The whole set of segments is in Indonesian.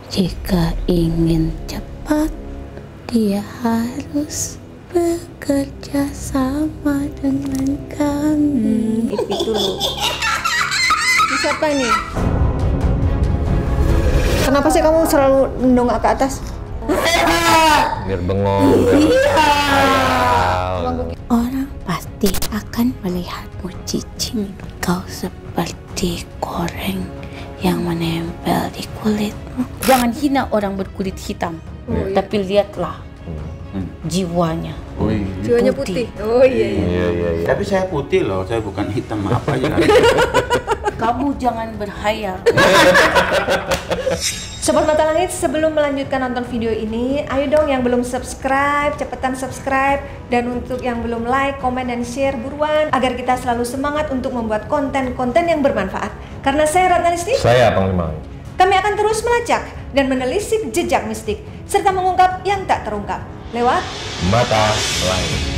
Jika ingin cepat, dia harus bekerja sama dengan kami. Itu loh. Ini siapa ini? Kenapa sih kamu selalu nendong ke atas? Biar bengong. Orang pasti akan melihatmu cicing. Kau seperti koreng yang menempel di kulitmu. Jangan hina orang berkulit hitam, tapi lihatlah jiwanya. Jiwanya putih. Oh iya. Tapi saya putih loh, saya bukan hitam, maaf aja. Kamu jangan berhayal. Sobat Mata Langit, sebelum melanjutkan nonton video ini, ayo dong yang belum subscribe, cepetan subscribe. Dan untuk yang belum like, komen, dan share, buruan. Agar kita selalu semangat untuk membuat konten-konten yang bermanfaat. Karena saya Ratna Listi, Saya Panglima. kami akan terus melacak dan menelisik jejak mistik, serta mengungkap yang tak terungkap lewat Mata Langit.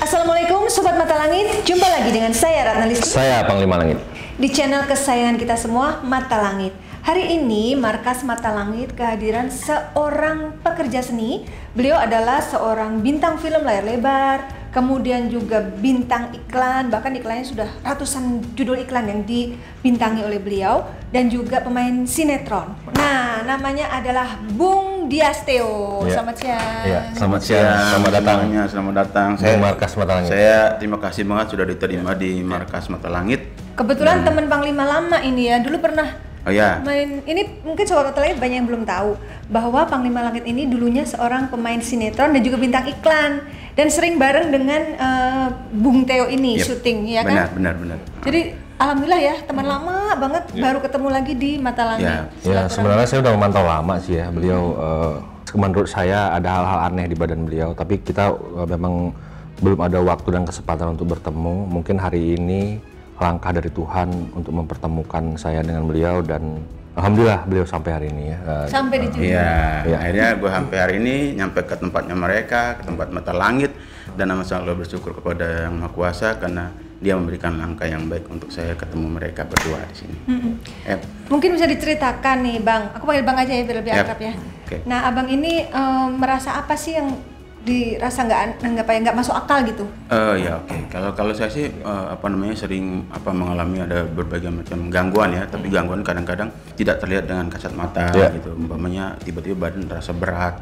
Assalamualaikum Sobat Mata Langit, jumpa lagi dengan saya Ratna Listi Saya Panglima Langit. di channel kesayangan kita semua, Mata Langit. Hari ini Markas Mata Langit kehadiran seorang pekerja seni. Beliau adalah seorang bintang film layar lebar, kemudian juga bintang iklan, bahkan iklannya sudah ratusan judul iklan yang dibintangi oleh beliau, dan juga pemain sinetron. Nah, namanya adalah Bung Diasteo. Ya. Selamat siang. Ya, selamat siang. Selamat datang. Semuanya, selamat datang. Di Markas Mata Langit. Saya terima kasih banget sudah diterima di Markas Mata Langit. Kebetulan teman Panglima lama ini ya, dulu pernah Oh ya, main. Ini mungkin Sobat Mata Langit banyak yang belum tahu bahwa Panglima Langit ini dulunya seorang pemain sinetron dan juga bintang iklan, dan sering bareng dengan Bung Theo ini Yep. syuting, ya kan? benar. Jadi alhamdulillah ya, teman lama banget baru ketemu lagi di Mata Langit. Ya, sebenarnya saya udah memantau lama sih ya. Beliau, menurut saya ada hal-hal aneh di badan beliau, tapi kita memang belum ada waktu dan kesempatan untuk bertemu. Mungkin hari ini langkah dari Tuhan untuk mempertemukan saya dengan beliau, dan alhamdulillah beliau sampai hari ini ya. Sampai di Juni. Iya, Ya. akhirnya gue sampai hari ini nyampe ke tempatnya mereka, ke tempat Mata Langit, dan amat selalu bersyukur kepada Yang Maha Kuasa karena Dia memberikan langkah yang baik untuk saya ketemu mereka berdua di sini. Mungkin bisa diceritakan nih Bang, aku panggil Bang aja ya biar lebih Yep. akrab ya. Oke. Nah, Abang ini merasa apa sih yang dirasa nggak masuk akal gitu? Ya oke. Kalau saya sih sering mengalami ada berbagai macam gangguan ya, tapi gangguan kadang-kadang tidak terlihat dengan kasat mata gitu. Umpamanya tiba-tiba badan terasa berat,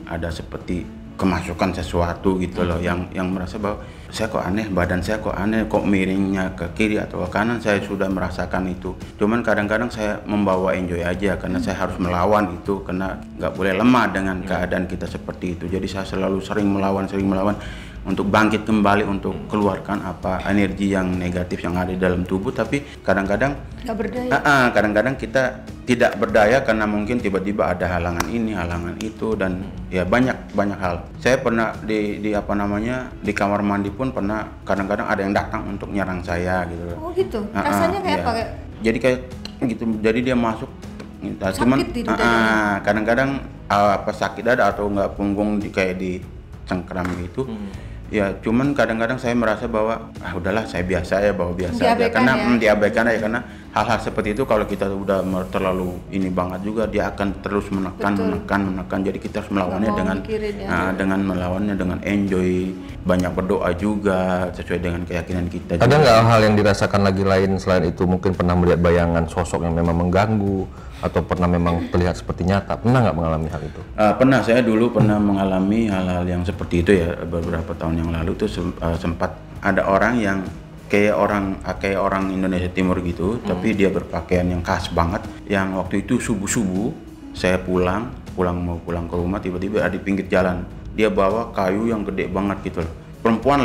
ada seperti kemasukan sesuatu gitu loh, yang merasa bahwa saya kok aneh, badan saya kok aneh, kok miringnya ke kiri atau ke kanan, saya sudah merasakan itu. Cuman kadang-kadang saya membawa enjoy aja karena saya harus melawan itu, karena nggak boleh lemah dengan keadaan kita seperti itu. Jadi saya selalu sering melawan untuk bangkit kembali, untuk keluarkan apa energi yang negatif yang ada di dalam tubuh. Tapi kadang-kadang Nggak berdaya. kadang-kadang kita tidak berdaya karena mungkin tiba-tiba ada halangan ini, halangan itu, dan ya banyak hal. Saya pernah di kamar mandi pun pernah kadang-kadang ada yang datang untuk nyerang saya gitu. Oh gitu. Rasanya kayak iya. apa? Kayak Jadi kayak gitu. Jadi dia masuk. Sakit di dadanya. Kadang-kadang sakit dada atau nggak punggung kayak di cengkram gitu. Ya cuman kadang-kadang saya merasa bahwa udahlah, saya biasa aja, aja karena diabaikan aja, karena hal-hal seperti itu kalau kita udah terlalu ini banget juga dia akan terus menekan. Jadi kita harus melawannya dengan melawannya dengan enjoy, banyak berdoa juga sesuai dengan keyakinan kita. Ada nggak hal yang dirasakan lagi lain selain itu? Mungkin pernah melihat bayangan sosok yang memang mengganggu, atau pernah memang terlihat seperti nyata? Pernah nggak mengalami hal itu? Pernah, saya dulu pernah mengalami hal-hal yang seperti itu ya. Beberapa tahun yang lalu tuh sempat ada orang yang kayak orang Indonesia Timur gitu, tapi dia berpakaian yang khas banget. Yang waktu itu subuh saya mau pulang ke rumah, tiba-tiba ada di pinggir jalan dia bawa kayu yang gede banget gitu loh. Perempuan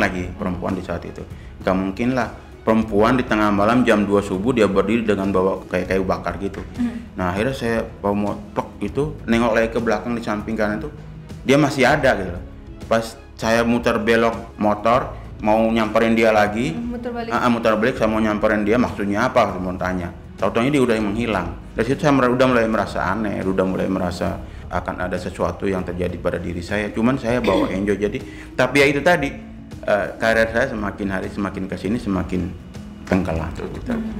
di saat itu. Gak mungkin lah perempuan di tengah malam jam 2 subuh dia berdiri dengan bawa kayak kayu bakar gitu. Nah akhirnya saya mau tok itu, nengok lagi ke belakang di samping kanan itu dia masih ada gitu. Pas saya muter belok motor, mau nyamperin dia lagi, muter balik. Muter balik, saya mau nyamperin dia, maksudnya apa? Saya mau tanya. Tahu-tahunya dia udah menghilang. Dari situ saya udah mulai merasa aneh, udah mulai merasa akan ada sesuatu yang terjadi pada diri saya. Cuman saya bawa enjoy. Jadi, tapi ya itu tadi, karir saya semakin hari semakin kesini semakin tenggelam,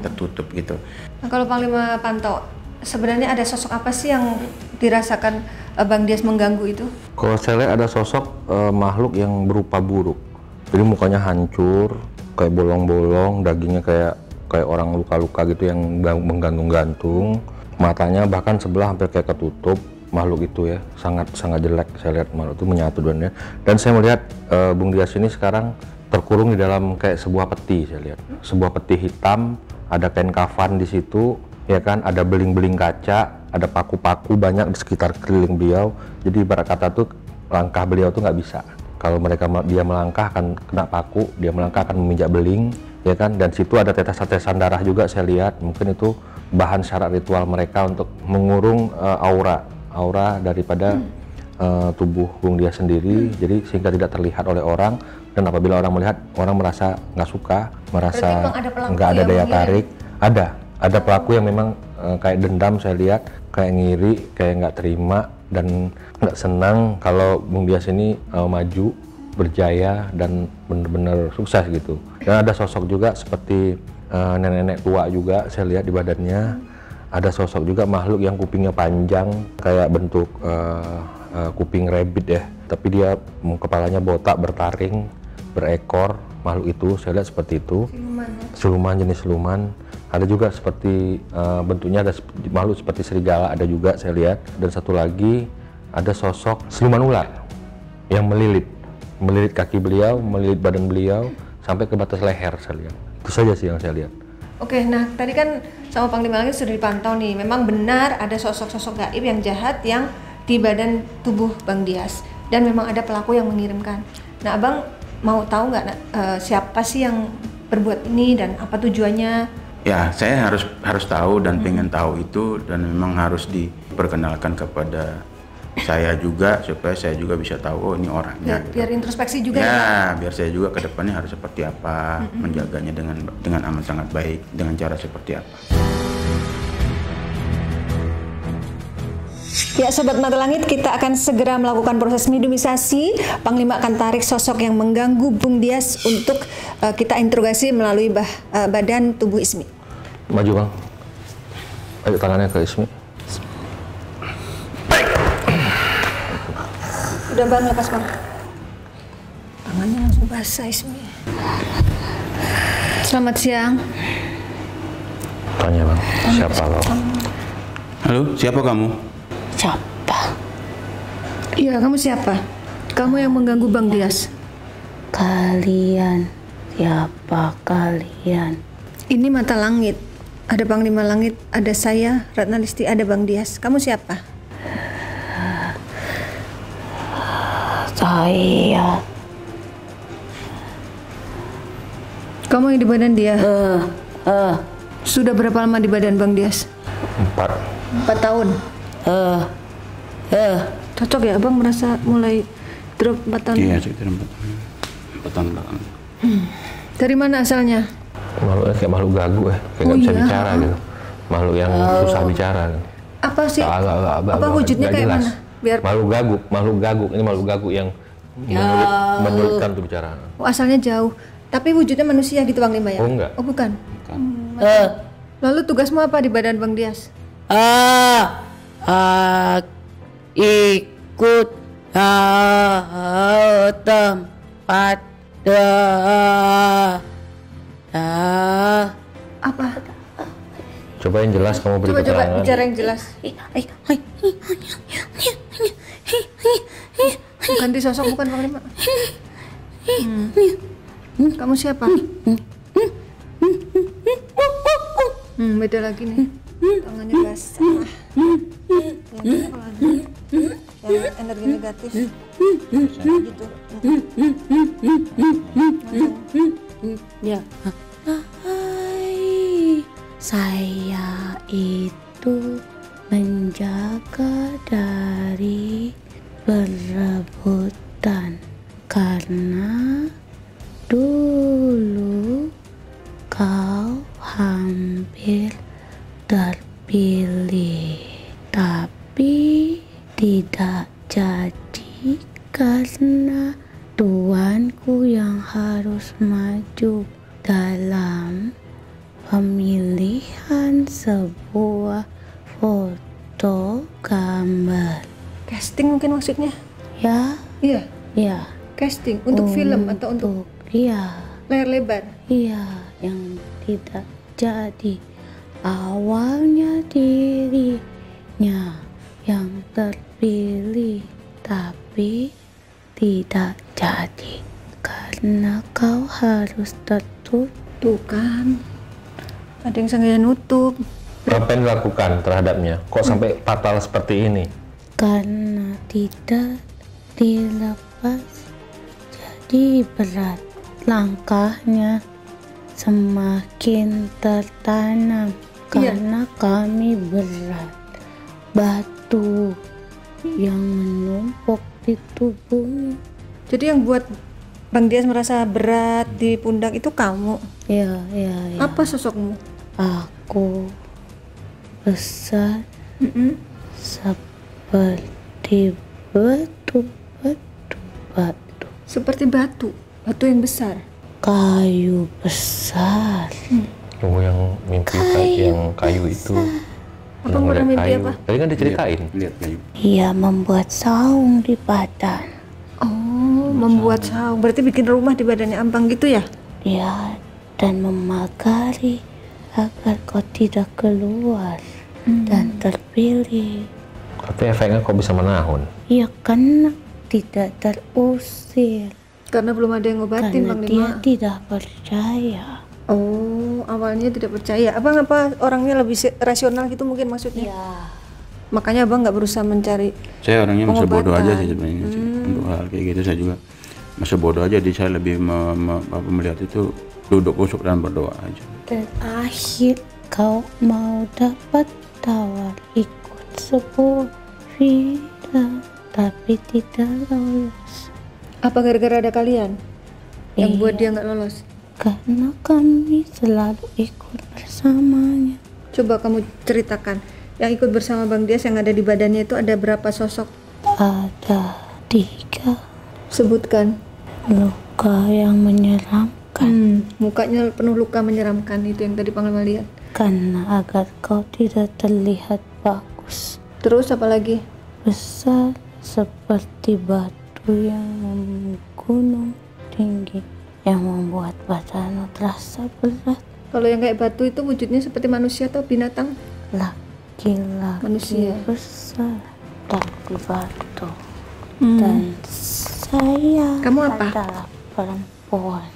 tertutup gitu. Nah, kalau Panglima pantau, sebenarnya ada sosok apa sih yang dirasakan Bang Dias mengganggu itu? Kalau saya lihat ada sosok makhluk yang berupa buruk. Jadi mukanya hancur, kayak bolong-bolong, dagingnya kayak orang luka-luka gitu yang menggantung-gantung. Matanya bahkan sebelah hampir kayak ketutup. Makhluk itu ya sangat jelek. Saya lihat makhluk itu menyatu dengannya. Dan saya melihat Bung Dias ini sekarang terkurung di dalam kayak sebuah peti. Saya lihat sebuah peti hitam, ada kain kafan di situ, ya kan, ada beling-beling kaca, ada paku-paku banyak di sekitar keliling beliau. Jadi ibarat kata tuh langkah beliau tuh nggak bisa. Kalau dia melangkah akan kena paku, dia melangkah akan menginjak beling, ya kan. Dan situ ada tetesan-tetesan darah juga saya lihat. Mungkin itu bahan syarat ritual mereka untuk mengurung aura daripada tubuh Bung Dias sendiri. Jadi sehingga tidak terlihat oleh orang. Dan apabila orang melihat, orang merasa nggak suka, merasa nggak ada daya tarik. Ada pelaku yang memang kayak dendam saya lihat, kayak ngiri, kayak nggak terima dan nggak senang kalau Bung Dias ini maju, berjaya dan benar-benar sukses gitu. Dan ada sosok juga seperti nenek-nenek tua juga saya lihat di badannya. Ada sosok juga makhluk yang kupingnya panjang, kayak bentuk kuping rabbit ya. Tapi dia kepalanya botak, bertaring, berekor. Makhluk itu saya lihat seperti itu. Siluman, jenis siluman. Ada juga seperti bentuknya ada makhluk seperti serigala, ada juga saya lihat. Dan satu lagi ada sosok siluman ular yang melilit kaki beliau, melilit badan beliau sampai ke batas leher saya lihat. Itu saja sih yang saya lihat. Oke, nah tadi kan sama Panglima Langit sudah dipantau nih. Memang benar ada sosok-sosok gaib yang jahat yang di badan tubuh Bang Dias dan memang ada pelaku yang mengirimkan. Nah, Abang mau tahu nggak siapa sih yang berbuat ini dan apa tujuannya? Ya, saya harus tahu dan pengen tahu itu, dan memang harus diperkenalkan kepada saya juga supaya saya juga bisa tahu oh ini orangnya. Biar introspeksi juga ya. Biar saya juga ke depannya harus seperti apa, menjaganya dengan amat sangat baik, dengan cara seperti apa. Ya Sobat Mata Langit, kita akan segera melakukan proses mediumisasi. Panglima akan tarik sosok yang mengganggu Bung Dias untuk kita interogasi melalui badan tubuh Ismi. Maju Bang. Ayo tangannya ke Ismi. Udah Bang, lepas Bang. Tangannya langsung basah Ismi. Selamat siang. Tanya Bang, siapa lo? Halo, siapa kamu? Siapa? Iya, kamu siapa? Kamu yang mengganggu Bang Dias. Kalian. Siapa kalian? Ini Mata Langit. Ada Panglima Langit, ada saya, Ratna Listi, ada Bang Dias. Kamu siapa? Saya. Kamu yang di badan dia? Sudah berapa lama di badan Bang Dias? 4 tahun. Cocok ya, Abang merasa mulai drop 4 tahun? Iya, sekitar 4 tahun belakang. Dari mana asalnya? Makhluknya kayak makhluk gagu ya, kayak nggak bisa bicara gitu. Makhluk yang susah bicara. Apa sih? Apa wujudnya kayak jelas. mana? Biar Makhluk gagu. Ini makhluk gagu yang menyulitkan untuk bicara. Oh, asalnya jauh. Tapi wujudnya manusia gitu Bang Lima ya? Oh enggak. Oh bukan. Lalu tugasmu apa di badan Bang Dias? Ikut tempat Apa? Coba yang jelas kamu beri Coba keterangan. bicara yang jelas. Ganti sosok bukan Bang Lima. Kamu siapa? Beda lagi nih. Tangannya basah. Yang energi negatif. Gitu. Ya. Saya itu menjaga dari perebutan karena dulu terpilih, tapi tidak jadi karena tuanku yang harus maju dalam pemilihan sebuah foto gambar. Casting mungkin maksudnya? Ya, Iya, ya. casting untuk film atau untuk Iya, layar lebar? iya, yang tidak jadi. Awalnya dirinya yang terpilih, tapi tidak jadi karena kau harus tertutup. Tuh kan, ada yang sengaja nutup. Apa yang dilakukan terhadapnya? Kok sampai fatal seperti ini? Karena tidak dilepas, jadi berat. Langkahnya semakin tertanam karena kami berat. Batu yang menumpuk di tubuhnya. Jadi yang buat Bang Dias merasa berat di pundak itu kamu? Ya. Apa sosokmu? Aku besar seperti batu. Seperti batu yang besar. Kayu besar. Oh, yang mimpi yang kayu itu. Apa Yang pernah ngeliat mimpi kayu. apa? Tadi kan diceritain. Lihat kayu. Ia membuat saung di badan. Oh, membuat saung. Berarti bikin rumah di badannya Abang gitu ya? Ya, dan memagari agar kau tidak keluar dan terpilih. Tapi efeknya kok bisa menahun? Ya karena tidak terusir. Karena belum ada yang ngobatin Karena Bang dia Lima. tidak percaya. Oh, awalnya tidak percaya. Abang apa orangnya lebih rasional gitu mungkin maksudnya? Ya. Makanya Abang nggak berusaha mencari. Saya orangnya masih bodoh Pengobatan. aja sih sebenarnya sih. Untuk hal kayak gitu saya juga masih bodoh aja. Jadi saya lebih melihat itu duduk kusuk dan berdoa aja. Terakhir kau mau dapat tawar ikut sebuah film, tapi tidak lolos. Apa gara-gara ada kalian yang Iya. buat dia nggak lolos? Karena kami selalu ikut bersamanya. Coba kamu ceritakan. Yang ikut bersama Bang Dias yang ada di badannya itu ada berapa sosok? Ada 3 Sebutkan. luka yang menyeramkan. Mukanya penuh luka menyeramkan itu yang tadi Panglima lihat. Karena agar kau tidak terlihat bagus. Terus apa lagi? Besar seperti batu yang menggunung tinggi yang membuat badanmu terasa berat. Kalau yang kayak batu itu wujudnya seperti manusia atau binatang? Laki-laki Manusia. besar tapi batu. Dan saya Kamu apa? adalah perempuan,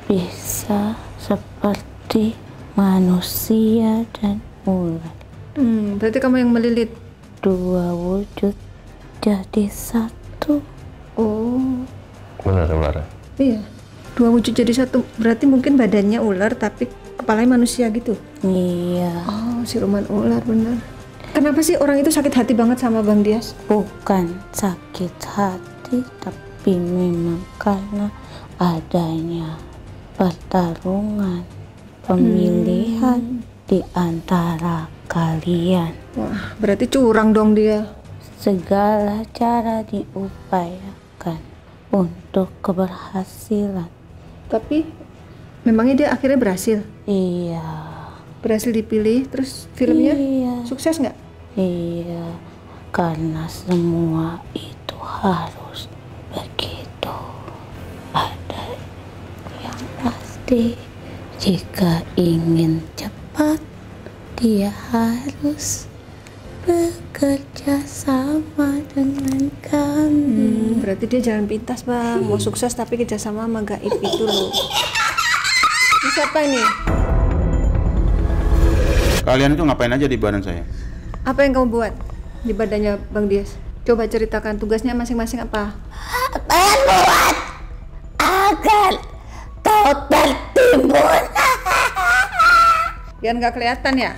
bisa seperti manusia dan ular. Berarti kamu yang melilit. 2 wujud jadi 1. Oh, Benar, ular. iya. 2 wujud jadi 1. Berarti mungkin badannya ular tapi kepalanya manusia gitu. Iya, Oh, siluman ular bener. Kenapa sih orang itu sakit hati banget sama Bang Dias? bukan sakit hati, tapi memang karena adanya pertarungan pemilihan di antara kalian. Wah, berarti curang dong dia. Segala cara diupayakan untuk keberhasilan. Tapi memangnya dia akhirnya berhasil? Iya, Berhasil dipilih, terus filmnya iya, sukses nggak? iya, karena semua itu harus begitu. Ada yang pasti, jika ingin cepat, dia harus bekerja sama dengan kami. Berarti dia jalan pintas Bang. Mau sukses tapi kerjasama sama gaib itu loh. Ini siapa ini? Kalian itu ngapain aja di badan saya? Apa yang kamu buat di badannya Bang Dias? Coba ceritakan tugasnya masing-masing apa? Membuat agar kau tertimbun. Biar nggak kelihatan ya?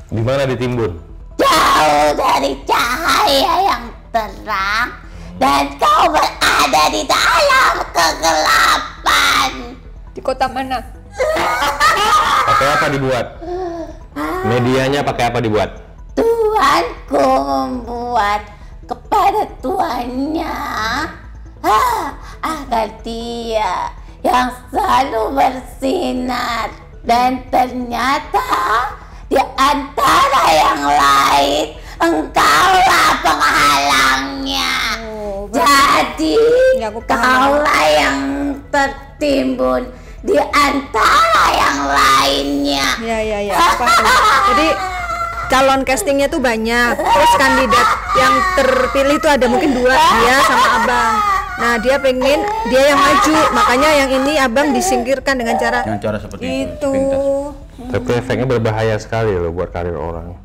Di mana ditimbun? Jauh dari cahaya yang terang dan kau berada di dalam kegelapan. Di kota mana? Pakai apa dibuat? Medianya pakai apa dibuat? Tuanku membuat kepada tuannya agar dia yang selalu bersinar, dan ternyata di antara yang lain engkaulah penghalangnya. Jadi kaulah yang tertimbun di antara yang lainnya. Ya. Jadi calon castingnya tuh banyak, terus kandidat yang terpilih itu ada mungkin 2, dia sama abang. Nah dia pengen dia yang maju, makanya yang ini abang disingkirkan dengan cara seperti itu. Tapi efeknya berbahaya sekali loh buat karir orang.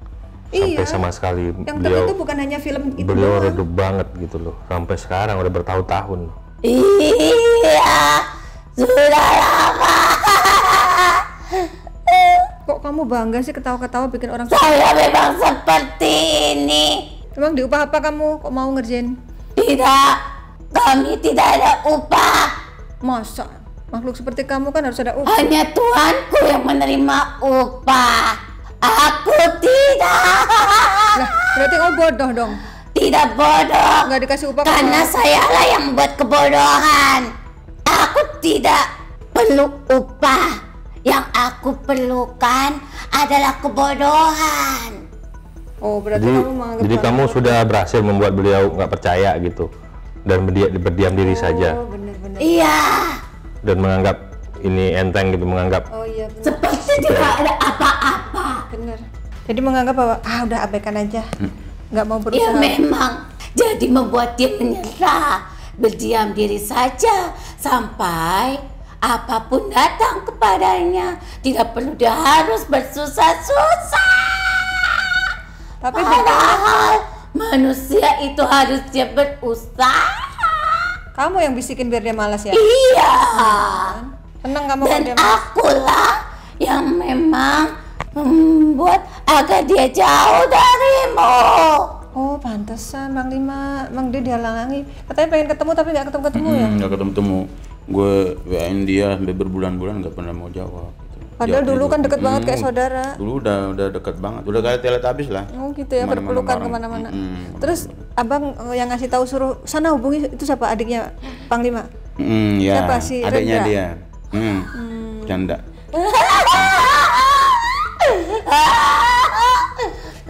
Sampai sama sekali Yang beliau itu bukan hanya film itu beliau doang. redup banget gitu loh. Sampai sekarang udah bertahun-tahun. Iya, sudah lama. Kok kamu bangga sih ketawa-ketawa bikin orang Saya memang seperti ini. Emang diupah apa kamu kok mau ngerjain? Tidak, kami tidak ada upah. Masa makhluk seperti kamu kan harus ada upah. Hanya tuanku yang menerima upah. Aku tidak. Lah berarti kamu bodoh dong, Tidak bodoh. nggak dikasih upah Karena kamu. sayalah yang membuat kebodohan. Aku tidak perlu upah. Yang aku perlukan adalah kebodohan. Oh berarti Jadi, kamu menganggap jadi kamu sudah berhasil membuat beliau nggak percaya gitu dan berdiam diri saja Oh bener-bener. Iya, dan menganggap ini enteng gitu, menganggap Oh iya bener. seperti tidak ada apa-apa. Bener. Jadi menganggap bahwa udah abaikan aja, nggak mau Ya berusaha. memang, jadi membuat dia menyerah, berdiam diri saja sampai apapun datang kepadanya. Tidak perlu dia harus bersusah-susah. Tapi Padahal manusia itu harusnya berusaha. kamu yang bisikin biar dia malas ya. Iya. Tenang kamu kalau Dan dia malas. akulah yang memang membuat agar dia jauh darimu. Oh pantesan Bang Lima, Bang dia dihalangi. Katanya pengen ketemu tapi nggak ketemu ya. Nggak ketemu. Gue WA-in dia sampai berbulan-bulan nggak pernah mau jawab. Gitu. Padahal Jawabnya dulu kan gitu. deket banget kayak saudara. Dulu udah deket banget, udah kayak teletabis lah. Oh gitu ya, Kemana-mana berpelukan bareng. kemana-mana. Terus abang yang ngasih tahu suruh sana hubungi itu siapa, adiknya Panglima? Ya, Siapa si adiknya Rendra? dia. Canda.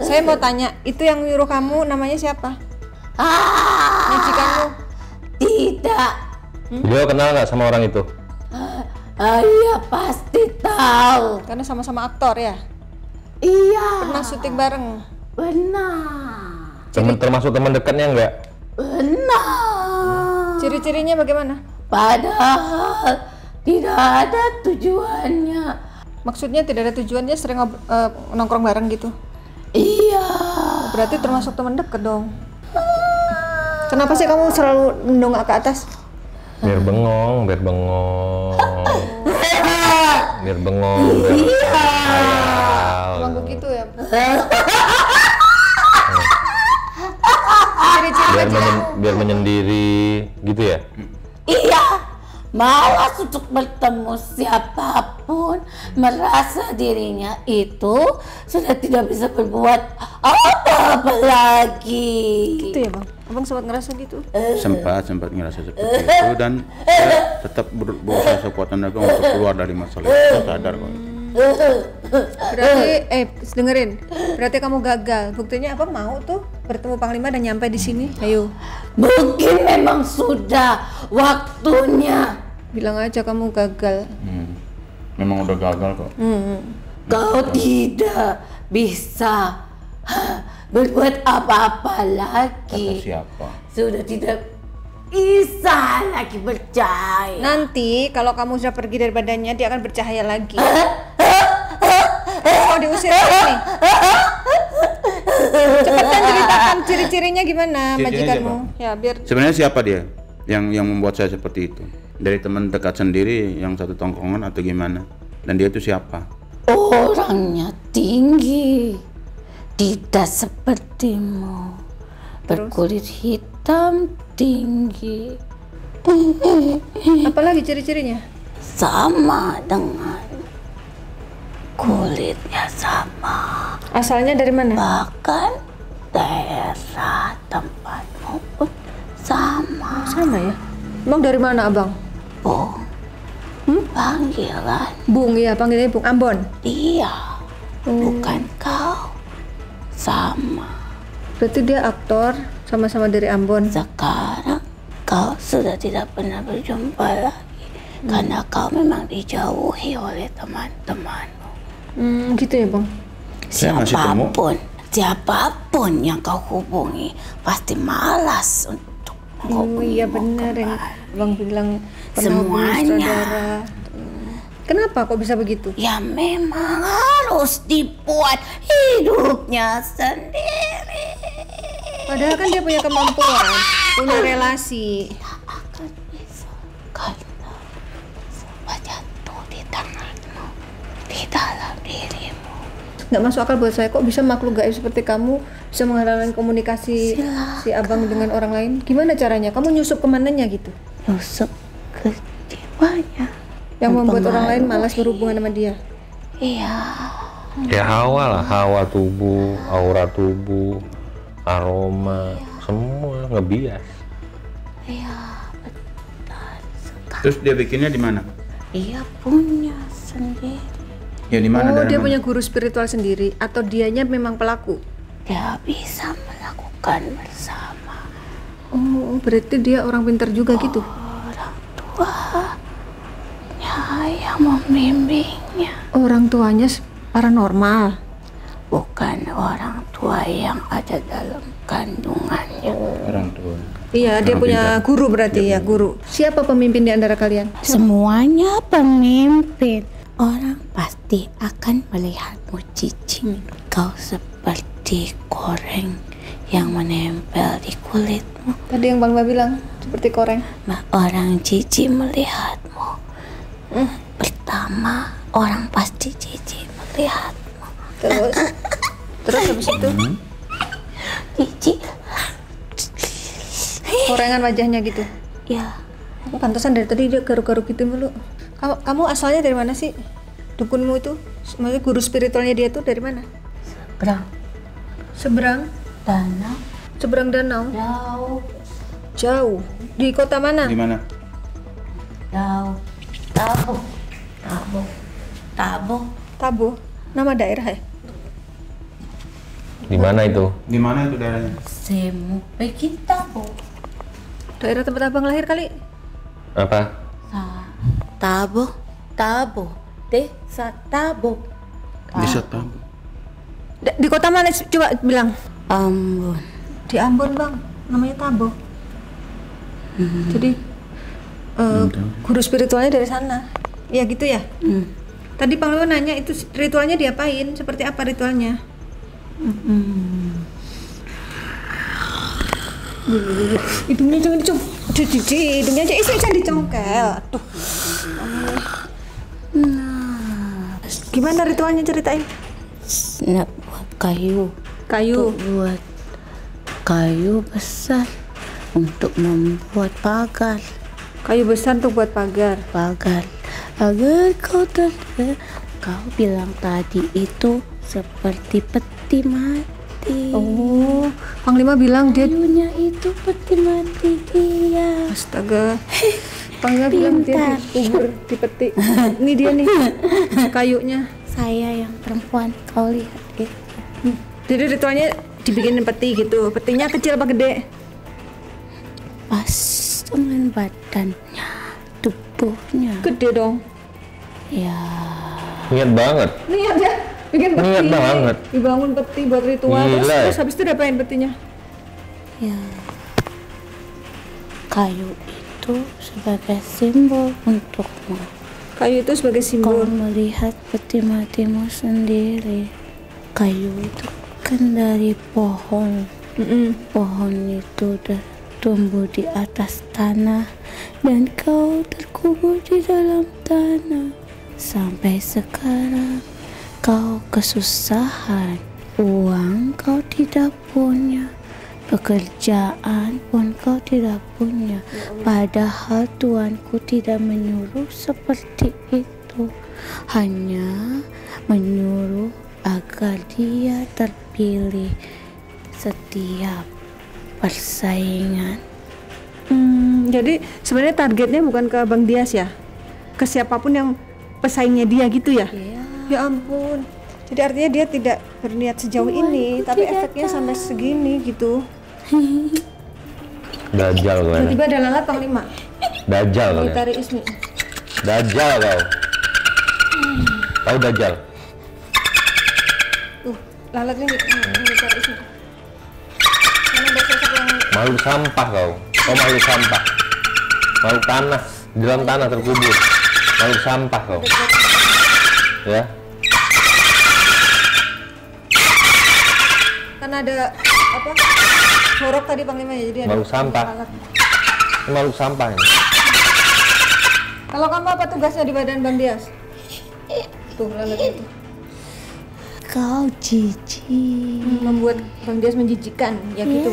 Saya mau tanya, itu yang nyuruh kamu namanya siapa? Majikanmu? Tidak. beliau kenal nggak sama orang itu? Iya pasti tahu. Karena sama-sama aktor ya. Iya. Pernah syuting bareng. Benar. Termasuk teman dekatnya nggak? Benar. Ciri-cirinya bagaimana? Padahal tidak ada tujuannya. Maksudnya tidak ada tujuannya, sering nongkrong bareng gitu. Iya. Berarti termasuk teman dekat dong. Kenapa sih kamu selalu mendongak ke atas? Biar bengong, biar khayal. Emang begitu ya? Biar menyendiri gitu ya. Iya. Malas untuk bertemu siapapun, merasa dirinya itu sudah tidak bisa berbuat apa-apa lagi. Gitu ya bang? Abang sempat ngerasa gitu? Sempat ngerasa seperti itu dan saya tetap berusaha sekuat tenaga untuk keluar dari masalah itu. Saya sadar kok. Berarti, dengerin. Berarti kamu gagal. Buktinya abang mau tuh bertemu Panglima dan nyampe di sini. Ayo, Mungkin memang sudah waktunya. bilang aja kamu gagal. Memang udah gagal kok. Kau tidak bisa berbuat apa-apa lagi. Kata siapa? Sudah tidak bisa lagi berjaya. Nanti kalau kamu sudah pergi dari badannya, dia akan bercahaya lagi. Mau diusir nih. Cepetan ceritakan ciri-cirinya gimana Ciri-cirinya majikanmu? Ya biar Sebenarnya siapa dia yang membuat saya seperti itu? Dari teman dekat sendiri yang satu tongkrongan atau gimana? Dan dia itu siapa? Orangnya tinggi, tidak sepertimu, berkulit hitam tinggi, apalagi ciri-cirinya? sama denganmu. kulitnya sama. Asalnya dari mana? Bahkan daerah tempatmu pun sama. Sama ya? Emang dari mana abang? Bung. Panggilan Bung ya, panggilnya Bung Ambon. dia, bukan kau. Sama. Berarti dia aktor, sama-sama dari Ambon. Sekarang kau sudah tidak pernah berjumpa lagi karena kau memang dijauhi oleh teman-temanmu. Gitu ya bang? Saya masih temu. Siapapun yang kau hubungi pasti malas untuk menghubungi. Iya benar yang bang bilang pernah hubungi Semuanya. saudara. Kenapa kok bisa begitu? Ya memang harus dibuat hidupnya sendiri. Padahal kan dia punya kemampuan, punya relasi. Akan bisa karena semua jatuh di tanganmu, di dalam dirimu. Nggak masuk akal buat saya, kok bisa makhluk gaib seperti kamu bisa menghalalkan komunikasi si abang dengan orang lain? Gimana caranya? Kamu nyusup kemananya gitu? Nusuk ke jiwanya. Yang membuat orang lain Mempengaruhi. malas berhubungan sama dia. Iya. Ya hawa lah, hawa tubuh, aura tubuh, aroma, semua ngebias. Iya, betul sekali. Terus dia bikinnya di mana? Dia punya sendiri. Ya di mana? Oh, daerah dia mana? punya guru spiritual sendiri atau dianya memang pelaku? Dia bisa melakukan bersama. Oh, berarti dia orang pintar juga gitu. Orang tuanya yang membimbingnya. Orang tuanya paranormal. Bukan orang tua yang ada dalam kandungannya. Orang tua. Iya, dia Orang punya pintar. guru berarti ya, guru. Siapa pemimpin di antara kalian? Semuanya pemimpin. Orang pasti akan melihatmu cicing. Kau seperti koreng yang menempel di kulitmu. Tadi yang Bang Ba bilang seperti koreng. Orang jijik melihatmu. Pertama, orang pasti jijik melihatmu. Terus habis itu Jijik, korengan wajahnya gitu. ya. Pantesan dari tadi dia garuk-garuk gitu mulu. Kamu asalnya dari mana sih? Dukunmu itu, maksudnya guru spiritualnya dia tuh dari mana? Berang, Seberang, danau, seberang danau. jauh, Jauh. Di kota mana? Di mana? jauh. Tabo, tabo, tabo. Tabo. Nama daerah ya? Di mana itu? Di mana itu daerahnya? Semu pergi tabo. Daerah tempat abang lahir kali? Apa? Tabo, tabo, desa tabo. Desa Tabo. Di kota mana? Coba bilang. Ambon. Di Ambon bang. Namanya Tabo. Jadi guru spiritualnya dari sana. Ya gitu ya? Tadi Panglima nanya itu ritualnya diapain? Seperti apa ritualnya? Hidungnya jangan dicong. Hidungnya aja jangan dicongkel. Aduh. Gimana ritualnya ceritain? Nak buat kayu. Kayu. Buat kayu besar untuk membuat pagar. Kayu besar untuk buat pagar. Pagar agar kau bilang tadi itu seperti peti mati. Oh, Panglima bilang dia. Kayunya itu peti mati dia. Astaga. Panglima bilang dia dikubur di peti. Ini dia nih kayunya. Saya yang perempuan, kau lihat ya. Jadi ritualnya dibikinin peti gitu. Petinya kecil apa gede? Pas dengan badannya, tubuhnya. Gede dong. Ya, Niat banget. Niat ya, bikin peti. Niat banget. Dibangun peti buat ritual. Gila. Terus habis itu diapain petinya? ya. Kayu itu sebagai simbol untukmu. Kayu itu sebagai Kau simbol. melihat peti matimu sendiri. Kayu itu kan dari pohon. Pohon itu tumbuh di atas tanah dan kau terkubur di dalam tanah. Sampai sekarang kau kesusahan. Uang kau tidak punya. Pekerjaan pun kau tidak punya. Padahal Tuanku tidak menyuruh seperti itu. itu hanya menyuruh agar dia terpilih setiap persaingan. Jadi sebenarnya targetnya bukan ke Bang Dias ya? Ke siapapun yang pesaingnya dia gitu ya? Iya. Ya ampun. Jadi artinya dia tidak berniat sejauh ini, ibu tapi tidak efeknya sampai segini gitu. Dajjal kau. Tiba-tiba ada lalat Panglima. Dajjal kau. Dari Ismi. Dajjal kau. Tahu Dajjal? Lalatnya dari Ismi. Mana ada sosok yang Makhluk sampah kau. Kau makhluk sampah. Makhluk tanah, di dalam tanah terkubur. Makhluk sampah kau. Ya. karena ada apa? Horok tadi Panglima ya, jadi ada Makhluk sampah. lalat. Ini makhluk sampah ini. Kalau kamu apa tugasnya di badan Bang Dias? Tuh lalat itu. Kau jijik. Membuat Bang Dias menjijikan, ya gitu.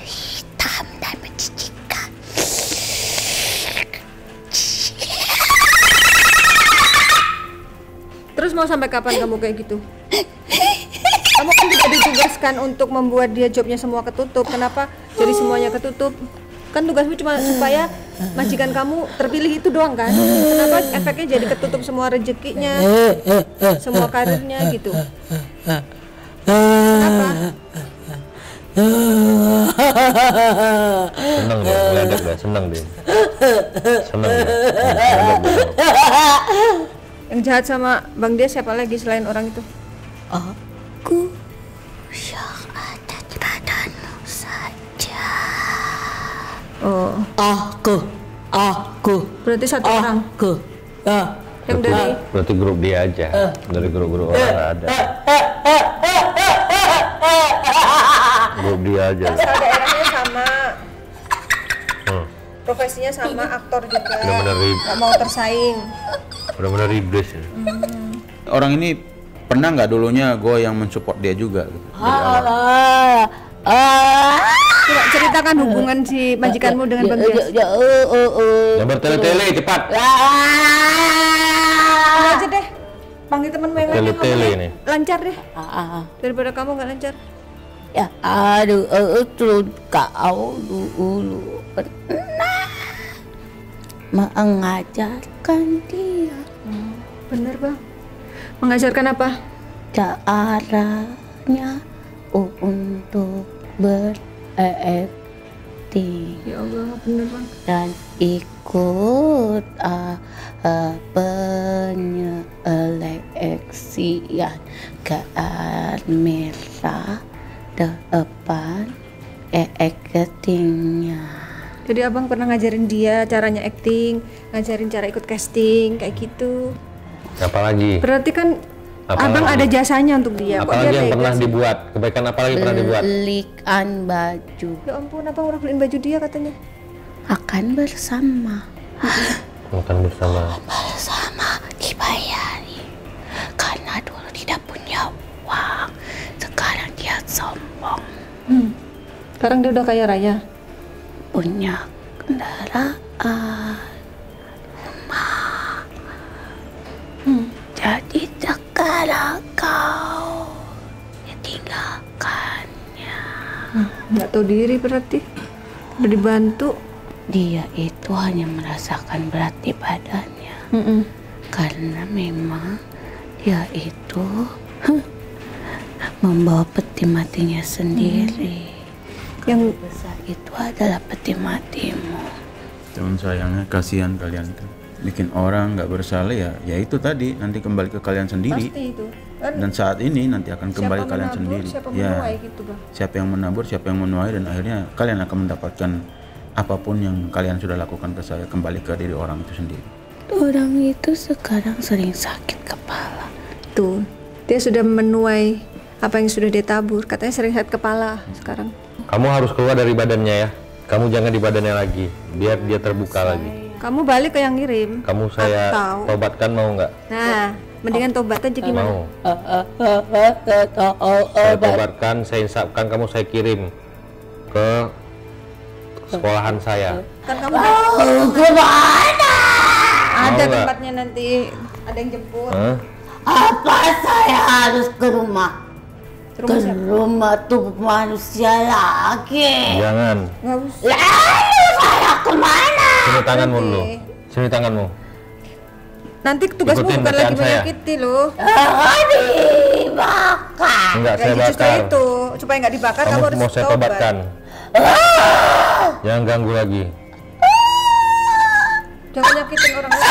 Hitam dan menjijikkan. Terus mau sampai kapan kamu kayak gitu? Kamu kan tidak ditugaskan untuk membuat dia jobnya semua ketutup. Kenapa jadi semuanya ketutup? Kan tugasmu cuma supaya majikan kamu terpilih itu doang kan? Kenapa efeknya jadi ketutup semua rezekinya, semua karirnya gitu? Kenapa? Seneng dia, ngeledek dia, seneng dia. Seneng dia. Ngeledek dia. Yang jahat sama Bang Dias siapa lagi selain orang itu? Aku yang ada di badanmu saja. Oh, Aku. berarti satu orang. Ya. Yang dari Berarti grup dia aja. Dari grup-grup orang nggak ada. Grup dia aja. asal daerahnya sama, profesinya sama, aktor juga. Benar-benar Gak mau tersaing. Benar-benar iblis ya. Orang ini pernah nggak dulunya gue yang mensupport dia juga gitu, dari awal? Coba ceritakan hubungan si majikanmu dengan Bang Dias. Yang bertele-tele cepat. Ini aja deh, panggil temenmu yang lain yang Tele-tele ngomongnya ini. lancar deh, daripada kamu nggak lancar. Ya, aduh, terus kau dulu pernah mengajarkan dia Bener Bang. Mengajarkan apa? caranya untuk berakting Ya Allah, bener Bang. dan ikut penyeleksian ke merah depan actingnya. Jadi abang pernah ngajarin dia caranya acting, ngajarin cara ikut casting kayak gitu. Apalagi? Berarti kan Apalagi? abang ada jasanya untuk dia. Kok dia Apalagi yang tega pernah sih? dibuat? Kebaikan apa lagi pernah dibuat? Belikan baju Ya ampun, abang udah beliin baju dia katanya. akan bersama Makan bersama. dibayari karena dulu tidak punya uang, sekarang dia sombong Sekarang dia udah kaya raya. punya kendaraan, rumah. Jadi sekarang kau tinggalkannya. Nggak tahu diri berarti. Udah dibantu. Dia itu hanya merasakan berat di badannya karena memang dia itu membawa peti matinya sendiri. Yang Besar itu adalah peti matimu. Cuman sayangnya kasihan kalian itu bikin orang nggak bersalah, ya itu tadi nanti kembali ke kalian sendiri. pasti itu. Kan Dan saat ini nanti akan kembali siapa kalian menabur, sendiri. siapa Ya, menuai gitu Bang. siapa yang menabur, siapa yang menuai, dan akhirnya kalian akan mendapatkan apapun yang kalian sudah lakukan ke saya kembali ke diri orang itu sendiri. Orang itu sekarang sering sakit kepala. Tuh, dia sudah menuai apa yang sudah dia tabur. Katanya sering sakit kepala sekarang. Kamu harus keluar dari badannya ya. Kamu jangan di badannya lagi, biar dia terbuka lagi. Kamu balik ke yang ngirim. Kamu saya Atau- tobatkan mau nggak? Nah, mendingan tobat aja gimana? Mau. Saya tobatkan, saya insapkan, kamu saya kirim ke sekolahan saya. Kan kamu Ada nggak? tempatnya nanti, ada yang jemput. Hah? Apa saya harus ke rumah? Ke rumah siapa? Rumah tuh manusia lagi. Jangan. Nggak usah. Lalu saya kemana? Sini tanganmu Nanti. dulu. Sini tanganmu. Nanti tugasmu Ikutin bukan lagi bacaan saya. menyakiti loh. Dibakar. Enggak, saya Ya, justru bakar. itu supaya nggak dibakar kamu Kamu harus mau saya tobat. tobatkan. Jangan ganggu lagi. Jangan nyakitin orang lain.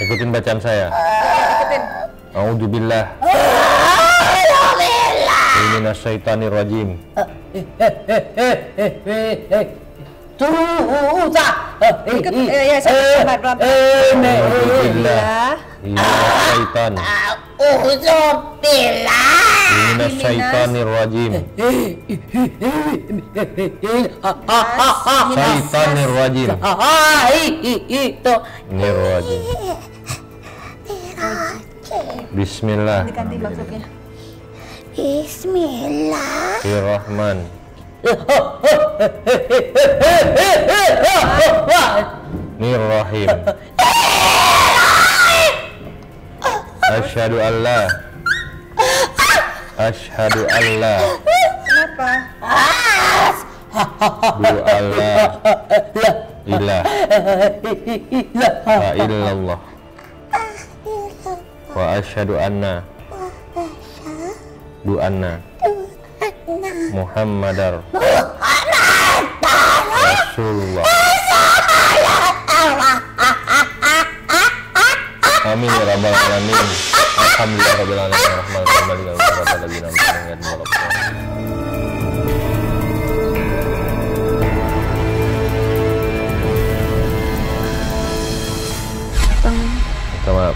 Ikutin bacaan saya. Nyakitin. A'udzubillah. Minasyaitonirrajim. Ya, sabar, pelan-pelan. A'udzubillah. Minasyaiton. Uzubillah. Minasyaitonirrajim. Syaitonirrajim. Itu. Nirrajim. Bismillah. Diganti maksudnya. Bismillah. Rahman. Nirrahim. Asyhadu an la. Asyhadu an la. Kenapa? Du Allah ilaha illallah wa asyhadu anna du anna Muhammadar Rasulullah. Amin ya rabbal alamin. Alhamdulillah rabbil alamin. Rahmanir rahim. Maliki yaumiddin. Minta maaf.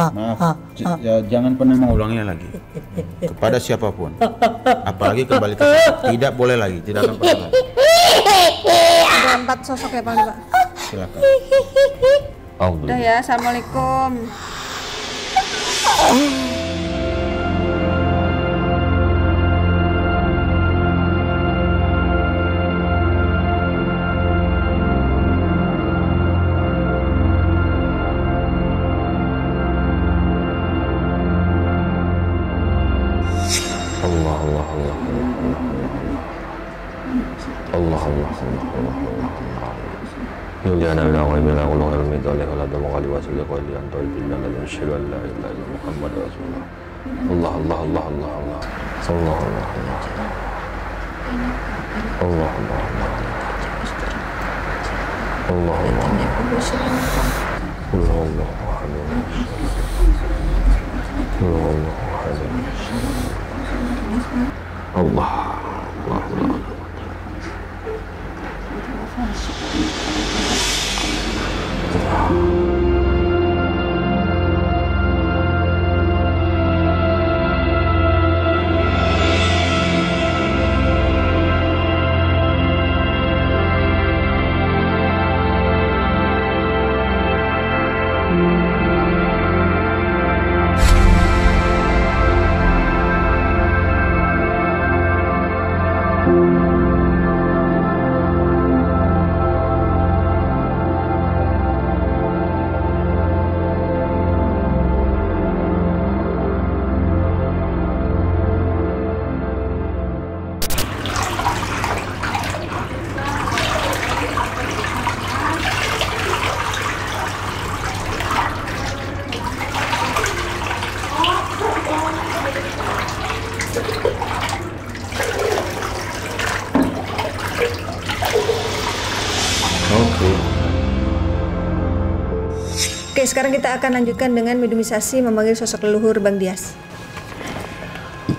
Maaf, jangan pernah mengulanginya lagi kepada siapapun, apalagi kembali ke saya. Tidak boleh lagi, tidak akan pernah lagi. Ada 4 sosok ya Pak. Silakan. Udah ya, assalamualaikum. Yuliana ila wa ila wa ila midali wa la damu ali wa salli wa li anta illa la nashhadu an la ilaha illa Muhammad rasulullah. Allah Allah Allah Allah Allah. Sallallahu alaihi wasallam. Allah Allah Allah. Allah Allah. Allah Allah. Allah Allah. Allah Allah. Oke, sekarang kita akan lanjutkan dengan mediumisasi memanggil sosok leluhur Bang Dias.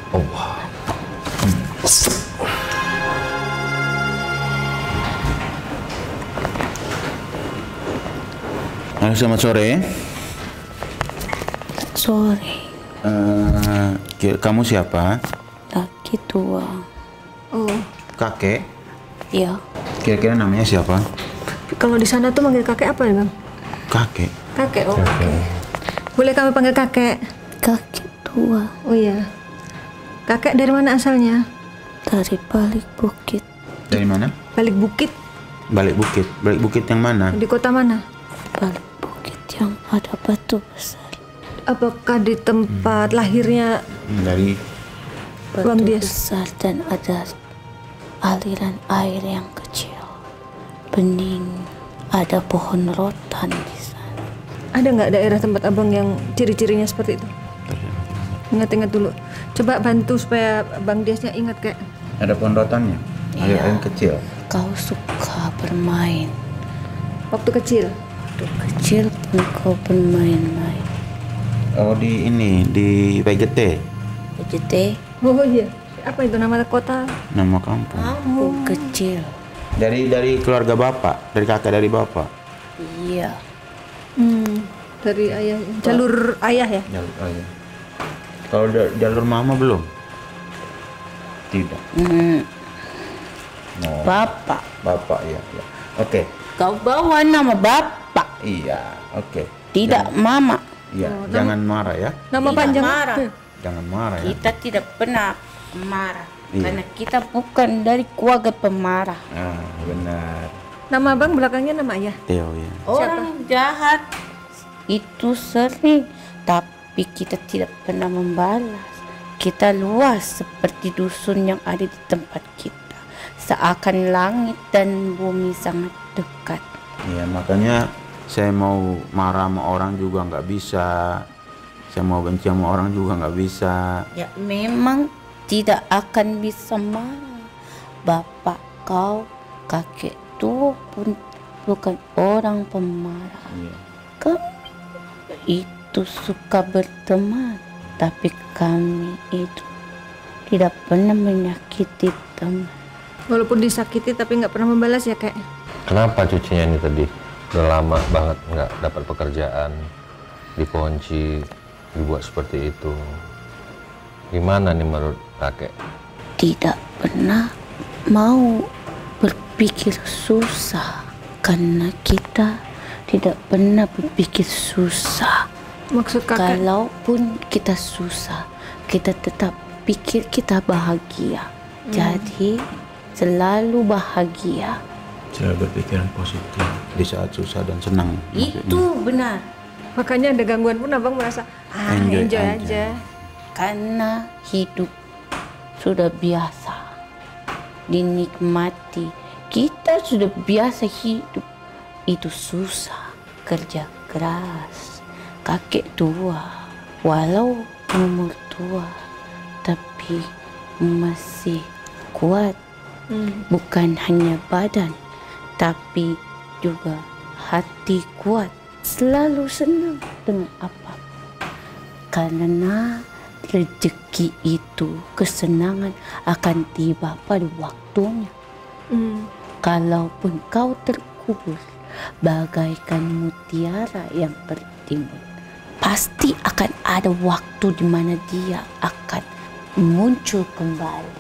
Allah. Halo, selamat sore. Sore. Kamu siapa? Laki tua. Oh, Kakek? Ya. Kira-kira namanya siapa? kalau di sana tuh manggil kakek apa ya Bang? Kakek. Kakek, oh oke. Boleh kami panggil kakek? Kaki tua. Oh iya. Kakek dari mana asalnya? dari balik bukit. Dari mana? Balik bukit. Balik bukit. Balik bukit yang mana? Di kota mana? Balik bukit yang ada batu besar. Apakah di tempat lahirnya Dari Bang Batu Dias? besar dan ada aliran air yang kecil. Bening, ada pohon rotan di sana. Ada nggak daerah tempat abang yang ciri-cirinya seperti itu? Ingat-ingat dulu. Coba bantu supaya Bang Diasnya ingat kayak. ada pohon rotannya. Iya. Air kecil. Kau suka bermain. Waktu kecil. Waktu kecil pun kau bermain-main. Oh di ini di PGT. Jadi Oh iya. Apa itu nama kota? Nama kampung. aku kecil. Dari keluarga bapak, dari kakak dari bapak. Iya. Dari ayah. Jalur ayah ya? Jalur ayah. Kalau jalur mama belum? Tidak. Oh, Bapak. bapak ya. Ya. Oke. Kau bawa nama bapak, Iya. Oke. tidak mama. Iya. Jangan marah ya. Nama Tidak panjang. marah. Jangan marah ya. Kita tidak pernah marah. Iya. Karena kita bukan dari keluarga pemarah. Ah, benar. Nama abang belakangnya nama ayah. Theo ya. Orang jahat itu sering, tapi kita tidak pernah membalas. Kita luas seperti dusun yang ada di tempat kita. Seakan langit dan bumi sangat dekat. Iya, makanya saya mau marah sama orang juga nggak bisa. Saya mau benci sama orang juga nggak bisa. Ya memang tidak akan bisa marah. Bapak kau, kakek tua pun bukan orang pemarah. Iya. Kami itu suka berteman, tapi kami itu tidak pernah menyakiti teman. Walaupun disakiti tapi nggak pernah membalas ya kayak. Kenapa cucunya ini tadi? Udah lama banget nggak dapat pekerjaan, dikunci, dibuat seperti itu. Gimana nih menurut kakek? Tidak pernah mau berpikir susah, karena kita tidak pernah berpikir susah. Maksud kakak? Kalaupun kita susah, kita tetap pikir kita bahagia. Jadi selalu bahagia. Selalu berpikiran positif di saat susah dan senang. Itu benar. Makanya ada gangguan pun abang merasa Enjoy enjoy aja. aja. Karena hidup sudah biasa dinikmati. Kita sudah biasa hidup itu susah, kerja keras. Kakek tua, walau umur tua, tapi masih kuat. Bukan hanya badan, tapi juga hati kuat. Selalu senang dengan apa. Karena rezeki itu, kesenangan akan tiba pada waktunya. Kalaupun kau terkubur bagaikan mutiara yang tertimbun, pasti akan ada waktu di mana dia akan muncul kembali.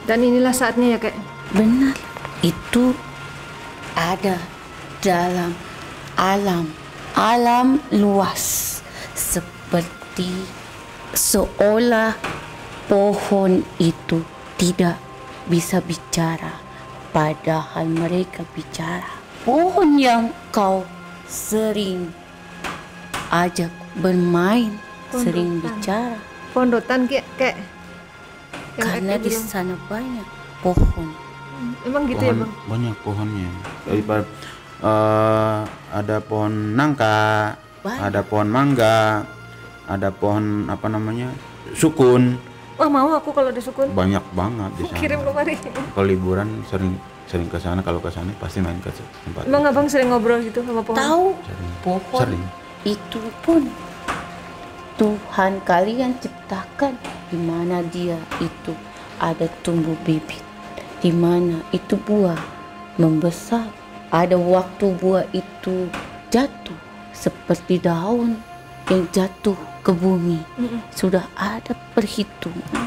Dan inilah saatnya ya kayak. Benar, itu ada dalam alam luas, seperti seolah pohon itu tidak bisa bicara, padahal mereka bicara. Pohon yang kau sering ajak bermain, sering bicara, Pondotan kayak. Yang karena Eke di bilang. sana banyak pohon. Emang gitu ya bang? Banyak pohonnya. Daripada ada pohon nangka, Banyak. ada pohon mangga, ada pohon apa namanya sukun. Wah mau aku kalau ada sukun. Banyak banget di sana. Kirim kemari. Kalau liburan sering ke sana. Kalau ke sana pasti main ke tempat. Emang abang sering ngobrol gitu sama pohon? Tahu Sering. pohon Sering. itu pun Tuhan kalian ciptakan, di mana dia itu ada tumbuh bibit, di mana itu buah membesar, ada waktu buah itu jatuh seperti daun yang jatuh ke bumi. Sudah ada perhitungan.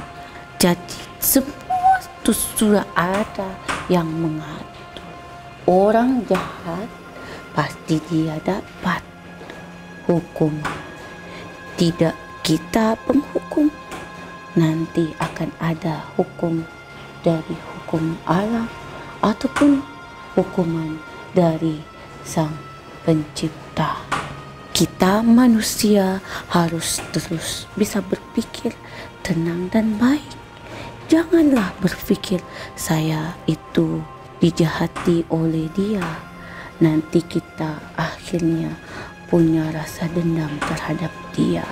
Jadi semua itu sudah ada yang mengatur. Orang jahat pasti dia dapat hukum. Tidak kita penghukum, nanti akan ada hukum dari hukum alam ataupun hukuman dari Sang Pencipta. Kita manusia harus terus bisa berpikir tenang dan baik. Janganlah berpikir saya itu dijahati oleh dia. Nanti kita akhirnya punya rasa dendam terhadap dia.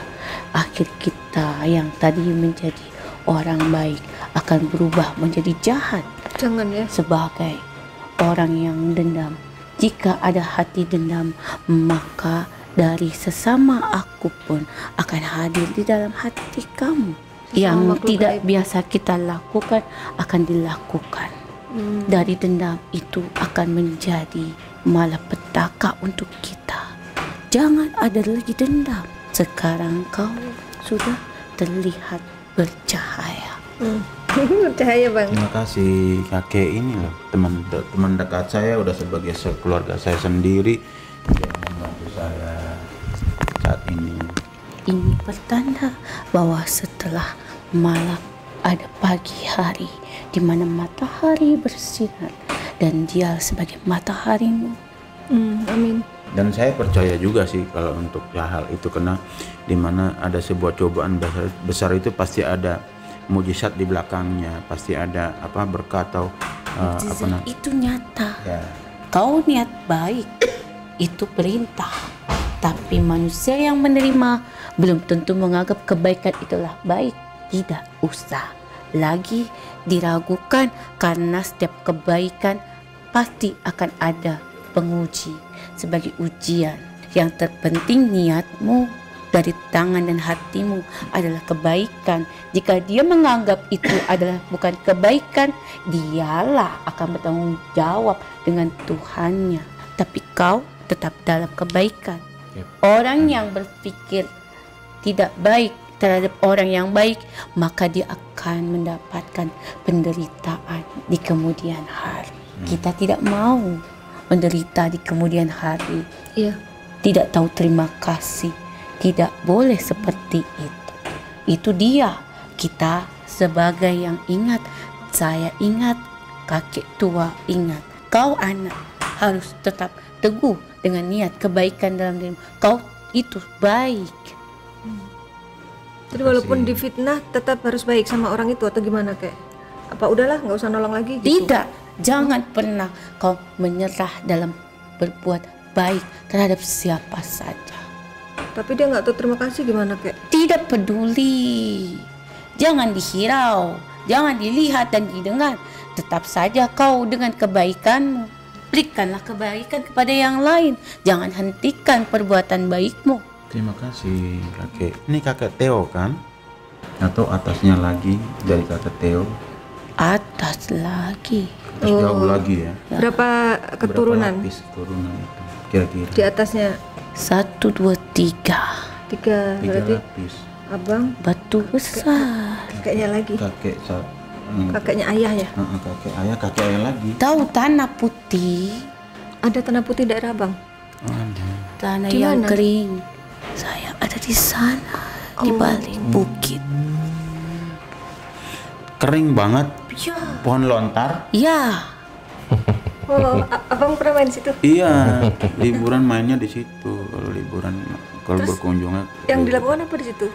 Akhir kita yang tadi menjadi orang baik akan berubah menjadi jahat. Jangan ya. Sebagai orang yang dendam, jika ada hati dendam, maka dari sesama aku pun akan hadir di dalam hati kamu. Yang tidak biasa kita lakukan akan dilakukan. Dari dendam itu akan menjadi malapetaka untuk kita. Jangan ada lagi dendam. Sekarang kau sudah terlihat bercahaya. Bercahaya bang. Terima kasih kakek ini loh, teman dekat saya, udah sebagai keluarga saya sendiri yang membantu saya saat ini. Ini pertanda bahwa setelah malam ada pagi hari di mana matahari bersinar dan dia sebagai mataharimu. Amin. Dan saya percaya juga sih kalau untuk hal itu, karena di mana ada sebuah cobaan besar itu pasti ada mujizat di belakangnya, pasti ada berkat atau Mujizat itu nyata. ya. Kau niat baik itu perintah, tapi manusia yang menerima belum tentu menganggap kebaikan itulah baik. Tidak usah lagi diragukan, karena setiap kebaikan pasti akan ada penguji. Sebagai ujian, yang terpenting niatmu dari tangan dan hatimu adalah kebaikan. Jika dia menganggap itu adalah bukan kebaikan, dialah akan bertanggung jawab dengan Tuhannya. Tapi kau tetap dalam kebaikan. Orang yang berpikir tidak baik terhadap orang yang baik, maka dia akan mendapatkan penderitaan di kemudian hari. Kita tidak mau menderita di kemudian hari. Iya. Tidak tahu terima kasih. Tidak boleh seperti itu. Itu dia. Kita sebagai yang ingat, saya ingat, kakek tua ingat, kau anak harus tetap teguh dengan niat kebaikan dalam dirimu. Kau itu baik. Jadi walaupun difitnah tetap harus baik sama orang itu atau gimana kek? Apa udahlah nggak usah nolong lagi gitu? Tidak, jangan pernah kau menyerah dalam berbuat baik terhadap siapa saja. Tapi dia nggak tahu terima kasih gimana kek? Tidak peduli. Jangan dihirau, jangan dilihat dan didengar. Tetap saja kau dengan kebaikanmu. Berikanlah kebaikan kepada yang lain. Jangan hentikan perbuatan baikmu. Terima kasih kakek. Ini kakek Theo kan? Atau atasnya lagi dari kakek Theo? Atas lagi. Terus jauh lagi ya? Berapa keturunan? Berapa lapis keturunan itu kira-kira? Di atasnya 1, 2, 3. 3 3 berarti lapis. abang, Batu besar. kakeknya lagi. Kakeknya ayah ya? Kakek ayah lagi. Tahu tanah putih? Ada tanah putih daerah abang? Tanah Di yang mana? kering. Saya ada di sana, di balik bukit. Kering banget. Ya. Pohon lontar. Ya. Oh, abang pernah main di situ? Iya, liburan mainnya di situ. Kalau berkunjungnya. Yang dilakukan apa di situ?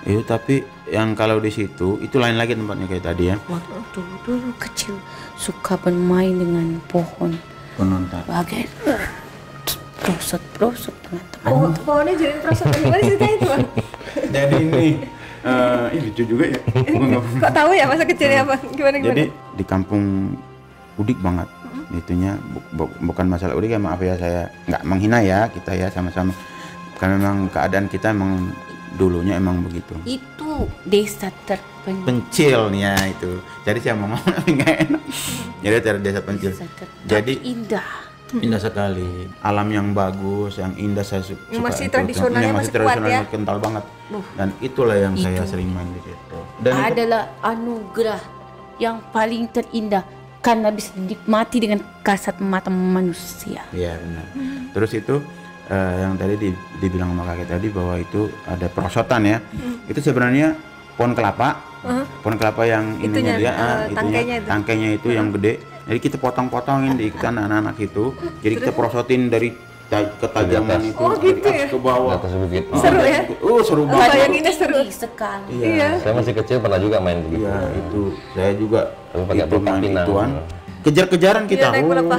Iya, tapi yang kalau di situ itu lain lagi tempatnya kayak tadi ya. Waktu dulu kecil suka bermain dengan pohon. Pohon lontar. Bagai prosot-prosot dengan teman. Oh, pohonnya jadi perasaan gimana ceritanya itu bang? Jadi ini lucu juga ya. Kok tahu ya masa kecilnya abang? Gimana? Jadi di kampung udik banget. Itunya bukan masalah udik ya, maaf ya, saya nggak menghina ya, kita ya sama-sama. Karena memang keadaan kita emang dulunya emang begitu. Itu desa terpencil. Pencil nih ya itu. Jadi saya mau ngomong tapi nggak enak. Jadi dari desa pencil. Jadi Indah. indah sekali. Alam yang bagus, yang indah saya suka. Yang masih itu. tradisionalnya Yang masih kuat ya? kental banget. Dan itulah yang saya sering main di situ. Dan itu Adalah anugerah yang paling terindah karena bisa dinikmati dengan kasat mata manusia. iya benar. Terus itu yang tadi dibilang sama kakek tadi bahwa itu ada perosotan ya. Itu sebenarnya pohon kelapa Pohon kelapa yang ininya dia, tangkainya itu yang gede. Jadi kita potong-potongin di anak-anak itu. Jadi kita prosotin dari ketajaman itu ke bawah. Seru ya? Seru banget. Bayanginnya seru sekali. Iya. Saya masih kecil pernah juga main begitu. Iya, itu saya juga pakai itu main pinang. ituan. Kejar-kejaran kita. Iya, naik berapa?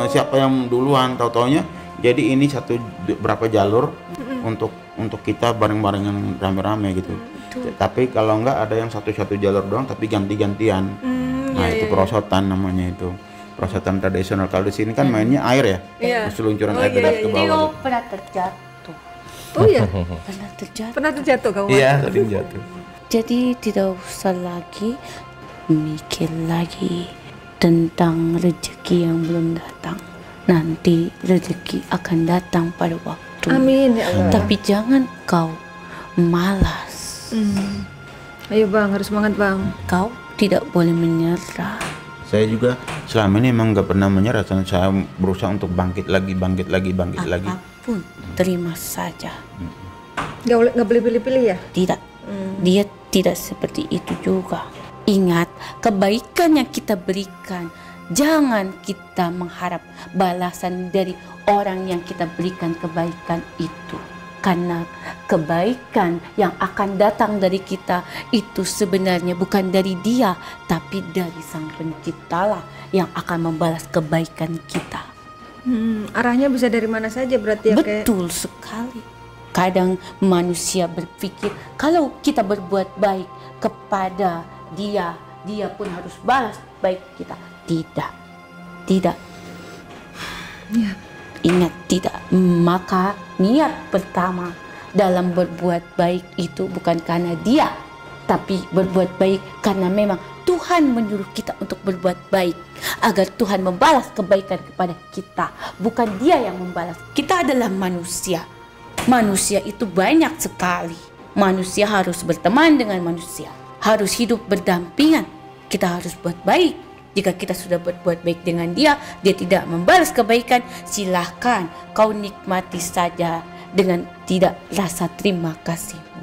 Siapa yang duluan tahu-taunya. Jadi ini berapa jalur untuk kita bareng-barengan rame-rame gitu. Tapi kalau enggak ada yang satu jalur doang tapi ganti-gantian. Nah, itu perosotan namanya itu. Perosotan tradisional. Kalau di sini kan mainnya air ya. Iya. Seluncuran air dari ke bawah. Dia Gitu. pernah terjatuh. Oh iya. Pernah terjatuh. kamu? Iya, sering jatuh. Jadi tidak usah lagi mikir lagi tentang rezeki yang belum datang. Nanti rezeki akan datang pada waktu. Amin ya Allah. Tapi jangan kau malas. Ayo Bang, harus semangat Bang. Kau tidak boleh menyerah. Saya juga selama ini emang nggak pernah menyerah. Saya berusaha untuk bangkit lagi. Apapun terima saja. Nggak boleh pilih-pilih ya? Tidak. Dia tidak seperti itu juga. Ingat, kebaikan yang kita berikan, jangan kita mengharap balasan dari orang yang kita berikan kebaikan itu. Karena kebaikan yang akan datang dari kita itu sebenarnya bukan dari dia, tapi dari Sang Penciptalah yang akan membalas kebaikan kita. Arahnya bisa dari mana saja berarti ya kayak. Betul sekali. Kadang manusia berpikir kalau kita berbuat baik kepada dia pun harus balas baik kita. Tidak. Ya. Ingat, tidak. Maka niat pertama dalam berbuat baik itu bukan karena dia, tapi berbuat baik karena memang Tuhan menyuruh kita untuk berbuat baik agar Tuhan membalas kebaikan kepada kita, bukan dia yang membalas. Kita adalah manusia. Manusia itu banyak sekali. Manusia harus berteman dengan manusia, harus hidup berdampingan. Kita harus buat baik. Jika kita sudah berbuat baik dengan dia tidak membalas kebaikan, silahkan kau nikmati saja dengan tidak rasa terima kasihmu.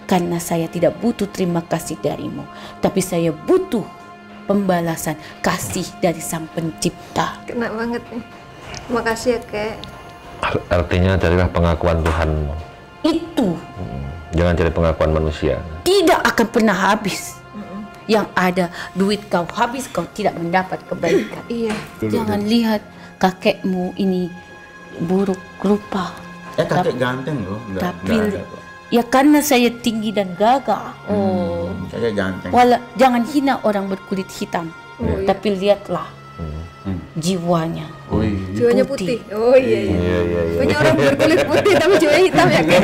Karena saya tidak butuh terima kasih darimu, tapi saya butuh pembalasan kasih dari Sang Pencipta. Kena banget nih. Makasih ya kek. Artinya carilah pengakuan Tuhanmu. Itu Jangan cari pengakuan manusia. tidak akan pernah habis. Yang ada duit kau habis, kau tidak mendapat kebaikan. Iya. Jangan lihat kakekmu ini buruk rupa. Kakek ganteng loh. Tapi ya karena saya tinggi dan gagah. Kakek ganteng. Jangan hina orang berkulit hitam. Tapi lihatlah jiwanya. Jiwanya putih. Oh iya. Punya orang berkulit putih tapi jiwanya hitam ya kek.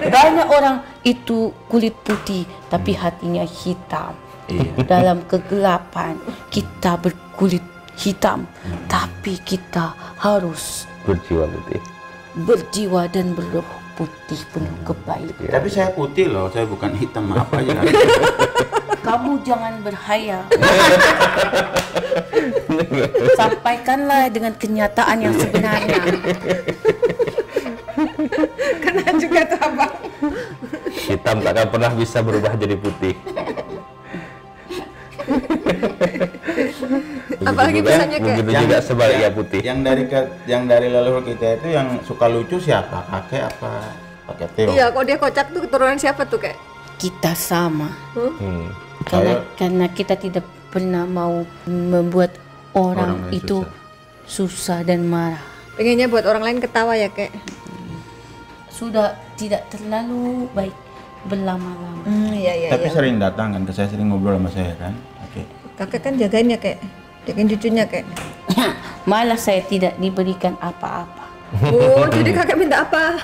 Banyak orang itu kulit putih tapi hatinya hitam. Dalam kegelapan kita berkulit hitam, tapi kita harus berjiwa dan berroh putih penuh kebaikan. Tapi saya putih loh, saya bukan hitam, maaf aja. Kamu jangan berhayal. Sampaikanlah dengan kenyataan yang sebenarnya. Kena juga tuh Abang. Hitam takkan pernah bisa berubah jadi putih. Apalagi pesannya kayak begitu juga sebaliknya putih. Yang dari leluhur kita itu yang suka lucu siapa? Kakek apa? Pakai Theo. Iya, kok dia kocak tuh keturunan siapa tuh kek? Kita sama. Karena kita tidak pernah mau membuat orang itu susah dan marah. Pengennya buat orang lain ketawa ya kek? Sudah tidak terlalu baik berlama-lama. Iya. Tapi sering datang kan ke saya, sering ngobrol sama saya kan. Oke. Kakek kan jagain ya kek? Jagain cucunya kek? Malah saya tidak diberikan apa-apa. Oh, jadi kakek minta apa?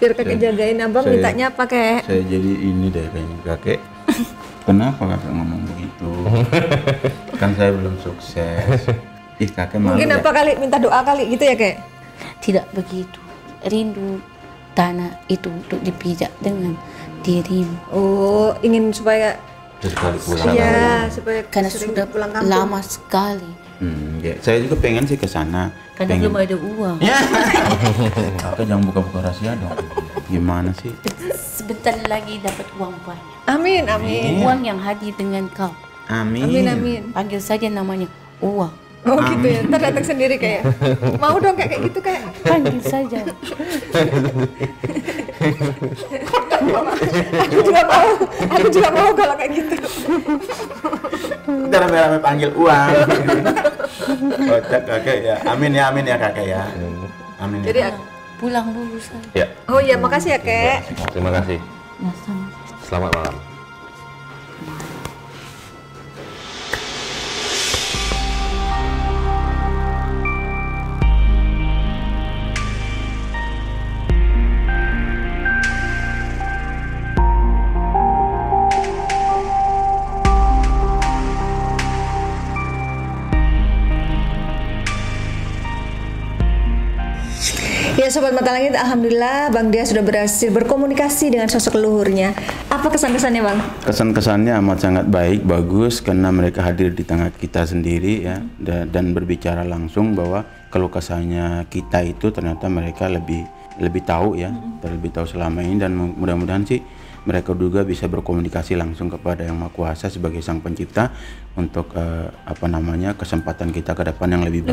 Biar kakek jagain. Abang mintanya apa kek? Saya jadi ini deh kayaknya kakek. Kenapa kakek ngomong begitu? Kan saya belum sukses. Ih kakek malu. Mungkin apa kali minta doa kali gitu ya kek? Tidak begitu. Rindu tanah itu untuk dipijak dengan dirimu. Oh, ingin supaya Sesekali pulang. Iya, supaya Karena sering sudah pulang kampung. lama sekali. Ya. Saya juga pengen sih ke sana. Karena belum ada uang. Ya. Kakak jangan buka-buka rahasia dong. Gimana sih? Sebentar lagi dapat uang banyak. Amin, amin. Uang yang hadir dengan kau. Amin. Amin, amin. Panggil saja namanya uang. Oh gitu ya, ntar datang sendiri kayak. Mau dong kayak gitu kayak. Panggil saja. Aku juga mau kalau kayak gitu. Kita rame-rame panggil uang. Kocak kakek ya. Amin ya kakek ya. Amin. Jadi Pulang dulu saya. Ya, oh iya, makasih ya, Kek. terima kasih. Nah, sama. Selamat malam. Ya Sobat Mata Langit, alhamdulillah Bang Dia sudah berhasil berkomunikasi dengan sosok leluhurnya. Apa kesan-kesannya Bang? Kesan-kesannya amat sangat baik, bagus karena mereka hadir di tengah kita sendiri ya dan berbicara langsung bahwa keluh kesahnya kita itu ternyata mereka lebih tahu ya, lebih tahu selama ini, dan mudah-mudahan sih mereka juga bisa berkomunikasi langsung kepada Yang Maha Kuasa sebagai Sang Pencipta untuk kesempatan kita ke depan yang lebih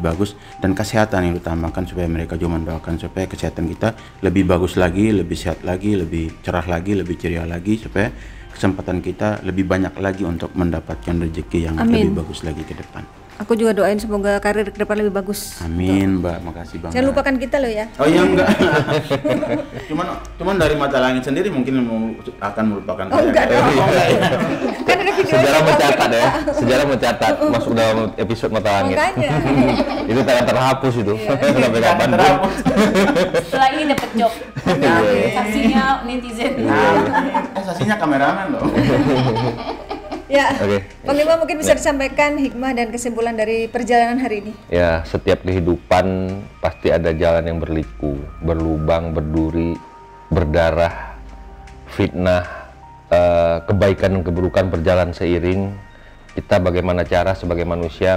bagus dan kesehatan yang diutamakan, supaya mereka juga mendoakan supaya kesehatan kita lebih bagus lagi, lebih sehat lagi, lebih cerah lagi, lebih ceria lagi, supaya kesempatan kita lebih banyak lagi untuk mendapatkan rezeki yang lebih bagus lagi ke depan. Aku juga doain semoga karir ke depan lebih bagus. Amin, Mbak. Makasih Bang. Jangan lupakan kita loh ya. Oh iya enggak. cuman dari Mata Langit sendiri mungkin akan melupakan saya. Enggak dong. Enggak ya. Kan ada video. Sejarah mencatat ya, sejarah mencatat masuk dalam episode Mata Langit. Makanya. Itu takkan terhapus itu. Sampai kapan pun. Setelah ini dapat job. Saksinya netizen. Saksinya kameramen loh. Ya, Oke. Panglima mungkin bisa disampaikan hikmah dan kesimpulan dari perjalanan hari ini. Ya, setiap kehidupan pasti ada jalan yang berliku, berlubang, berduri, berdarah, fitnah, kebaikan dan keburukan berjalan seiring. Kita bagaimana cara sebagai manusia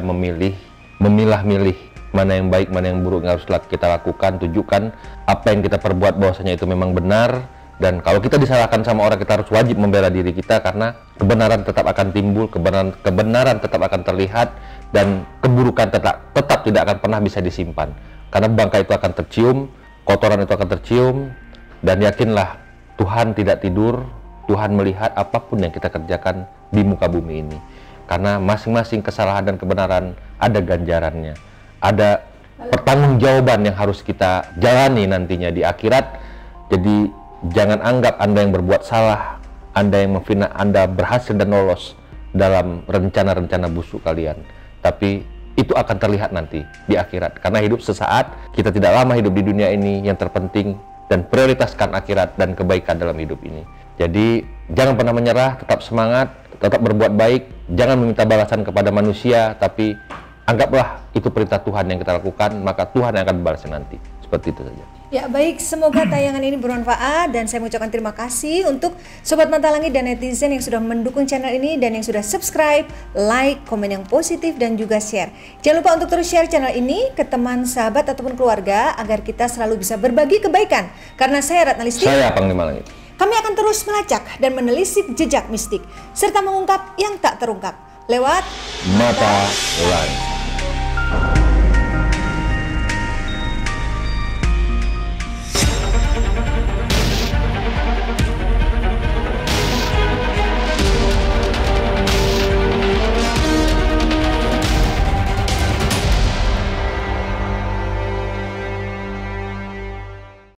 memilah-milih mana yang baik, mana yang buruk yang harus kita lakukan, tunjukkan apa yang kita perbuat bahwasanya itu memang benar. Dan kalau kita disalahkan sama orang, kita harus wajib membela diri kita, karena kebenaran tetap akan timbul, kebenaran tetap akan terlihat, dan keburukan tetap tidak akan pernah bisa disimpan. Karena bangkai itu akan tercium, kotoran itu akan tercium, dan yakinlah Tuhan tidak tidur, Tuhan melihat apapun yang kita kerjakan di muka bumi ini. Karena masing-masing kesalahan dan kebenaran ada ganjarannya, ada pertanggungjawaban yang harus kita jalani nantinya di akhirat. Jadi jangan anggap Anda yang berbuat salah, Anda yang memfitnah, Anda berhasil dan lolos dalam rencana-rencana busuk kalian. Tapi itu akan terlihat nanti di akhirat. Karena hidup sesaat, kita tidak lama hidup di dunia ini. Yang terpenting dan prioritaskan akhirat dan kebaikan dalam hidup ini. Jadi jangan pernah menyerah, tetap semangat, tetap berbuat baik. Jangan meminta balasan kepada manusia, tapi anggaplah itu perintah Tuhan yang kita lakukan, maka Tuhan yang akan membalasnya nanti. Seperti itu saja. Ya baik, semoga tayangan ini bermanfaat, dan saya mengucapkan terima kasih untuk Sobat Mata Langit dan netizen yang sudah mendukung channel ini dan yang sudah subscribe, like, komen yang positif, dan juga share. Jangan lupa untuk terus share channel ini ke teman, sahabat, ataupun keluarga agar kita selalu bisa berbagi kebaikan. Karena saya Ratna Listi, Saya Panglima Langit. kami akan terus melacak dan menelisik jejak mistik serta mengungkap yang tak terungkap lewat Mata Langit.